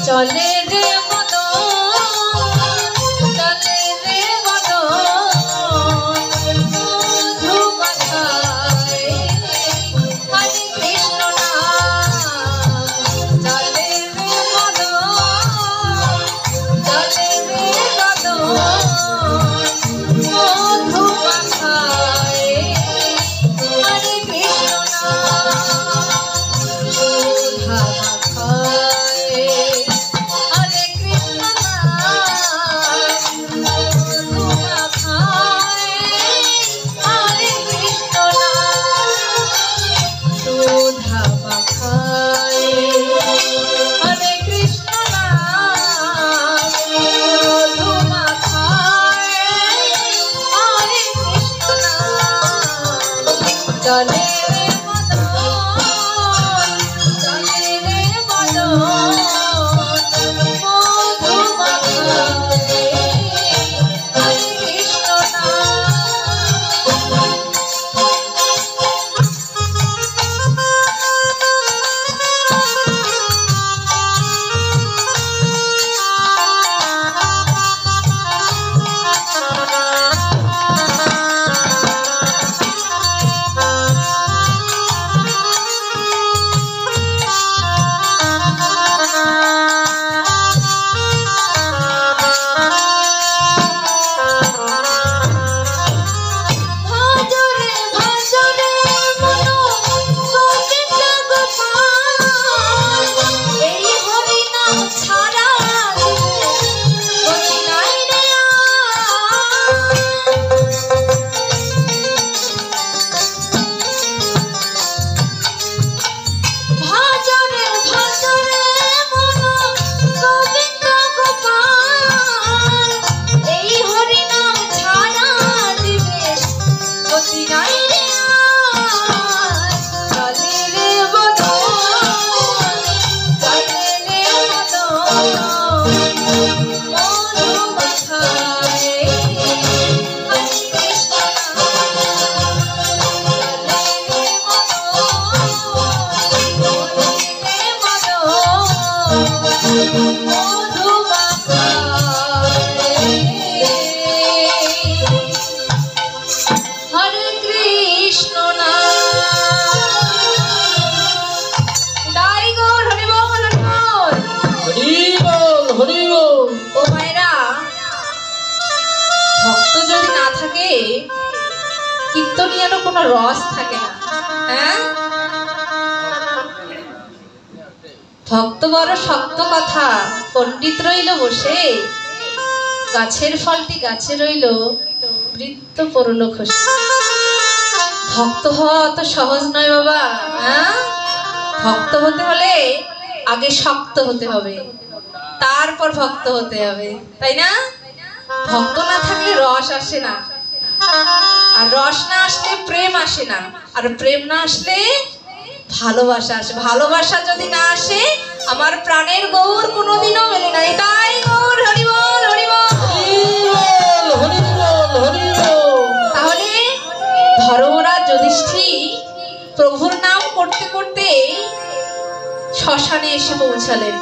চলে রে মদন চলে রে মদন মধু মাখায় হরে কৃষ্ণ নাম চলে রে মদন চলে রে মদন মধু মাখায় হরে কৃষ্ণ নাম সুধা মাখায় হরে কৃষ্ণ নাম মধু মাখায় হরে কৃষ্ণ নাম সুধা মাখায় হরে কৃষ্ণ নাম মধু মাখায় হরে কৃষ্ণ নাম চলে রে মদন চলে রে মদন মধু মাখায় হরে কৃষ্ণ নাম ভজরে ভজরে মন গোবিন্দ গোপাল এই হরি নাম ছাড়া গতি নাই রে ভজরে ভজরে মন গোবিন্দ গোপাল এই হরি নাম ছাড়া দিবে গতি নাই রে চলে রে মদন চলে রে মদন মধু মাখায় হরে কৃষ্ণ নাম চলে রে মদন মধু মাখায় হরে কৃষ্ণ নাম দাই গৌর হরি বল হরি বল হরি বল। ও মায়েরা ভক্ত যদি না থাকে কীর্তনিয়ারও কোনো রস থাকে না হ্যাঁ ভক্ত বড় শক্ত কথা পণ্ডিত রইল বসে গাছের ফলটি গাছে রইল বৃত্ত পড়ল খসে ভক্ত হওয়া অত সহজ নয় বাবা হ্যাঁ ভক্ত হতে হলে আগে শক্ত হতে হবে তারপর ভক্ত হতে হবে তাই না ভক্ত না থাকলে রস আসে না আর রস না আসলে প্রেম আসে না আর প্রেম না আসলে ভালোবাসা আসে ভালোবাসা যদি না আসে আমার প্রাণের গৌর কোনোদিনও মেলে নাই তাই গৌর হরি বল হরি বল হরি বল হরি বল। তাহলে ধর্মরাজ যুধিষ্ঠির প্রভুর নাম করতে করতে শ্মশানে এসে পৌঁছালেন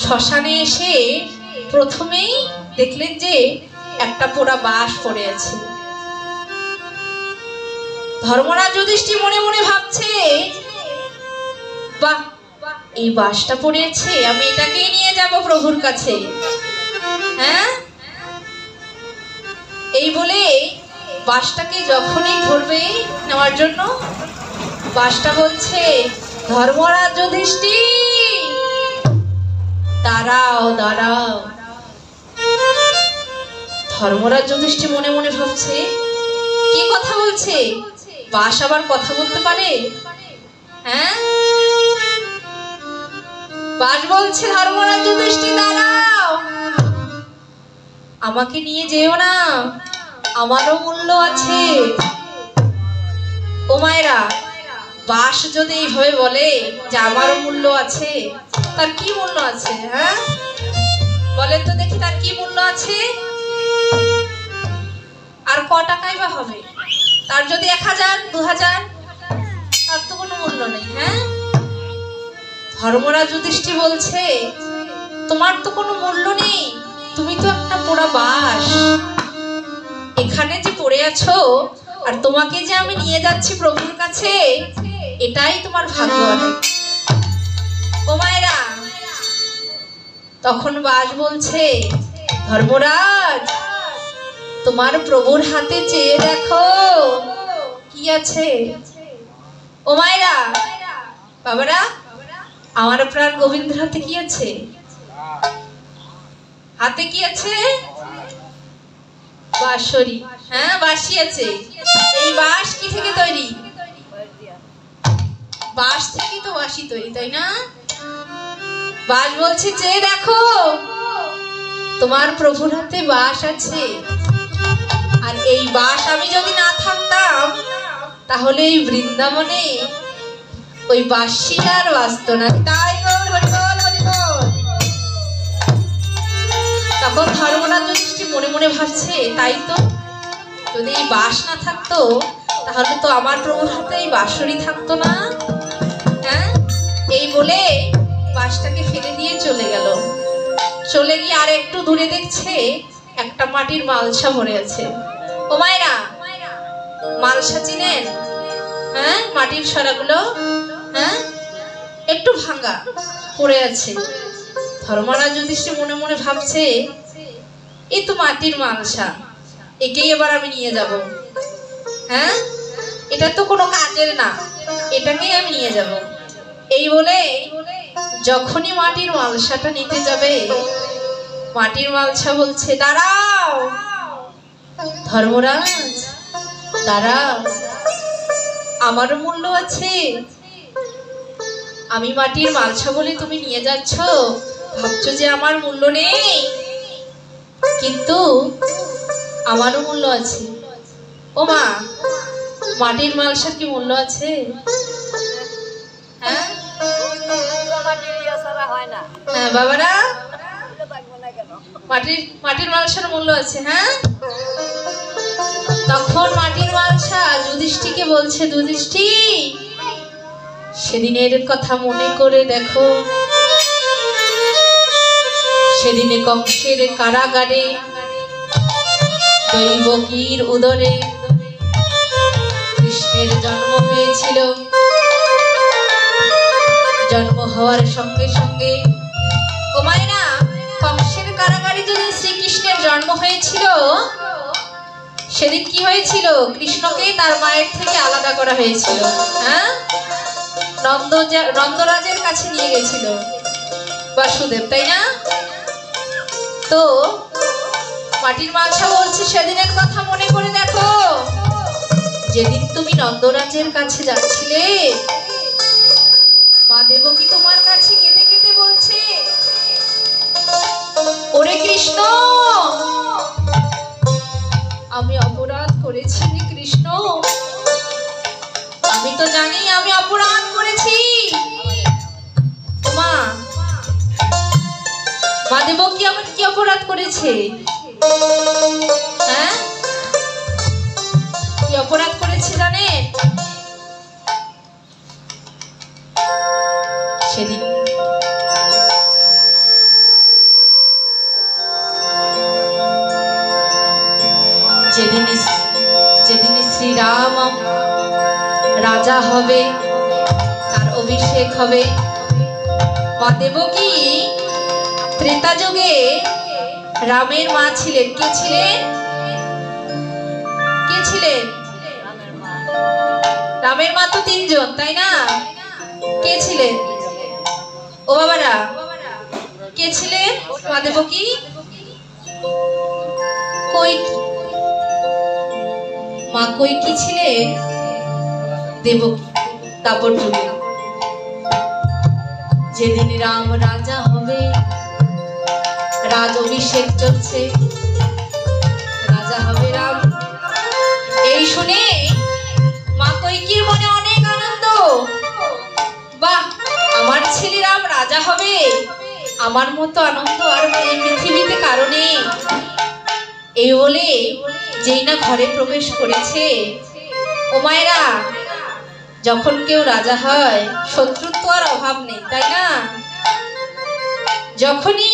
শ্মশানে এসে প্রথমেই দেখলেন যে একটা পোড়া বাঁশ পড়ে আছে ধর্মরাজ যুধিষ্ঠির মনে মনে ভাবছে বাহ এই বাঁশটা পড়েছে আমি এটাকেই নিয়ে যাব প্রভুর কাছে হ্যাঁ এই বলে বাঁশটাকে যখনই ধরবে নেওয়ার জন্য বাঁশটা বলছে ধর্মরাজ যুধিষ্ঠির দাঁড়াও দাঁড়াও ধর্মরাজ যুধিষ্ঠির মনে মনে ভাবছে কি কথা বলছে বাঁশ আবার কথা বলতে পারে হ্যাঁ বাঁশ বলছে ধর্মরাজ যুধিষ্ঠির দাঁড়াও আমাকে নিয়ে যেও না আমারও মূল্য আছে ও মায়েরা বাঁশ যদি এইভাবে বলে যে আমারও মূল্য আছে তার কি মূল্য আছে হ্যাঁ বলেন তো দেখি তার কি মূল্য আছে আর ক টাকাই বা হবে তার যদি 1000 2000 তার তো কোনো মূল্য নেই হ্যাঁ ধর্মরাজ যুধিষ্ঠির বলছে, তোমার তো কোনো মূল্য নেই, তুমি তো একটা পোড়া বাঁশ, এখানে যে পড়ে আছো, আর তোমাকে যে আমি নিয়ে যাচ্ছি প্রভুর কাছে, এটাই তোমার ভাগ্য অনেক। ও মায়েরা, তখন বাঁশ বলছে, ধর্মরাজ, তোমার প্রভুর হাতে চেয়ে দেখো কি আছে। ও মায়েরা, বাবারা, আমার প্রাণ গোবিন্দের হাতে কি আছে? হাতে কি আছে? বাঁশরি। হ্যাঁ, বাঁশি আছে। এই বাঁশ কি থেকে তৈরি? বাঁশ থেকে তো বাঁশি তৈরি, তাই না? বাঁশ বলছে, চেয়ে দেখো, তোমার প্রভুর হাতে বাঁশ আছে। আর এই বাঁশ আমি যদি না থাকতাম, তাহলে এই বৃন্দাবনে ওই বাঁশি আর বাজতো না। তাই গৌর হরি বল, হরি বল। তখন ধর্মরাজ যুধিষ্ঠির মনে মনে ভাবছে, তাই তো, যদি এই বাঁশ না থাকতো, তাহলে তো আমার প্রভুর হাতে এই বাঁশরি থাকতো না। হ্যাঁ, এই বলে বাঁশটাকে ফেলে দিয়ে চলে গেল। চলে গিয়ে আর একটু দূরে দেখছে একটা মাটির মালসা ভরে আছে। ও মায়েরা, মালসা চিনেন? হ্যাঁ, মাটির সরাগুলো, হ্যাঁ, একটু ভাঙা পড়ে আছে। ধর্মরাজ যুধিষ্ঠির মনে মনে ভাবছে, এই তো মাটির মালসা, একেই এবার আমি নিয়ে যাব। হ্যাঁ, এটা তো কোনো কাজের না, এটাকেই আমি নিয়ে যাব। এই বলে যখনই মাটির মালসাটা নিতে যাবে, মাটির মালসা বলছে, দাঁড়াও ধর্মরাজ, দাঁড়াও, আমারও মূল্য আছে। আমি মাটির মালসা বলে তুমি নিয়ে যাচ্ছ, ভাবছো যে আমার মূল্য নেই, কিন্তু আমারও মূল্য আছে। ও মা, মাটির মালসার কি মূল্য আছে? হ্যাঁ, হ্যাঁ বাবারা, মাটির মালসার মূল্য আছে। হ্যাঁ, তখন মাটির মালসা যুধিষ্ঠিরকে বলছে, যুধিষ্ঠির, সেদিনের কথা মনে করে দেখো, সেদিনে কংসের কারাগারে দৈবকীর উদরে কৃষ্ণের জন্ম হয়েছিল। জন্ম হওয়ার সঙ্গে সঙ্গে, ও মায়েরা, কংসের কারাগারে যেদিন শ্রীকৃষ্ণের জন্ম হয়েছিল, সেদিন কি হয়েছিল? কৃষ্ণকে তার মায়ের থেকে আলাদা করা হয়েছিল। হ্যাঁ, নন্দরাজের কাছে নিয়ে গেছিল বাসুদেব, তাই না? তো মাটির মালসা বলছে, সেদিনের কথা মনে করে দেখো, যেদিন তুমি নন্দরাজের কাছে যাচ্ছিলে, মা দেবকী তোমার কাছে কেঁদে কেঁদে বলছে, ওরে কৃষ্ণ, আমি অপরাধ করেছি রে কৃষ্ণ, আমি তো জানি আমি অপরাধ করেছি। মা দেবকী আমার কি অপরাধ করেছে? হ্যাঁ, কি অপরাধ করেছে জানেন? সেদিন যেদিন শ্রীরাম রাজা হবে, তার অভিষেক হবে, মা দেবকী ত্রেতা যুগে রামের মা ছিলেন। কে ছিলেন? কে ছিলেন? রামের মা তো তিনজন, তাই না? কে ছিলেন? ও বাবারা, কে ছিলেন মা দেবকী? মা কৈকেয়ী ছিলেন দেবকী দাপর যুগে। যেদিন রাম রাজা হবে, রাজ অভিষেক চলছে, রাজা হবে রাম। এই শুনে মা কৈকেয়ীর মনে অনেক আনন্দ। বাহ, আমার ছেলে রাম রাজা হবে, আমার মতো আনন্দ আর এই পৃথিবীতে কারো নেই। এই বলে যেই না ঘরে প্রবেশ করেছে, ও মায়েরা, যখন কেউ রাজা হয় শত্রুর তো আর অভাব নেই, তাই না? যখনই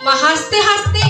মা হাসতে হাসতে